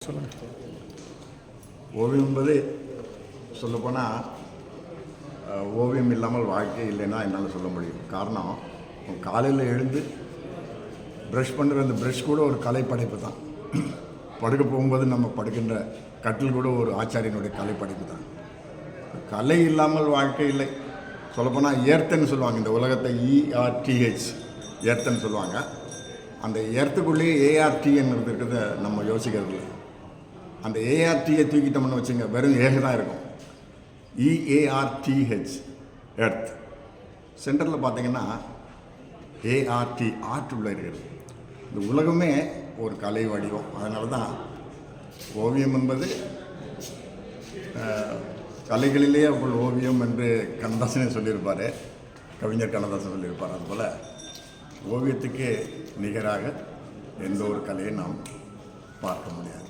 சொல்லுங்கள். ஓவியம் என்பது சொல்லப்போனால் ஓவியம் இல்லாமல் வாழ்க்கை இல்லைன்னா என்னால் சொல்ல முடியும். காரணம், காலையில் எழுந்து ப்ரஷ் பண்ணுற அந்த ப்ரஷ் கூட ஒரு கலைப்படைப்பு தான். படுக்க போகும்போது நம்ம படுக்கின்ற கட்டில் கூட ஒரு ஆச்சாரியனுடைய கலைப்படைப்பு தான். கலை இல்லாமல் வாழ்க்கை இல்லை. சொல்லப்போனால் ஏர்த்தன்னு சொல்லுவாங்க. இந்த உலகத்தை ERTH ஏர்த்தன்னு சொல்லுவாங்க. அந்த ஏர்த்துக்குள்ளேயே ARTன்னு இருக்கிறத நம்ம யோசிக்கிறது இல்லை. அந்த ARTயை தூக்கிட்டோம்னு வச்சுங்க, வெறும் ஏக தான் இருக்கும். EARTH earth. சென்டரில் பார்த்தீங்கன்னா ART ஆர்ட் உள்ள இருக்கிறது. இந்த உலகமே ஒரு கலை வடிவம். அதனால தான் ஓவியம் என்பது கலைகளிலேயே அவள் ஓவியம் என்று கண்ணதாசனே சொல்லியிருப்பார், கவிஞர் கண்ணதாசன் சொல்லியிருப்பார். அதுபோல் ஓவியத்துக்கு நிகராக எந்த ஒரு கலையை நாம் பார்க்க முடியாது.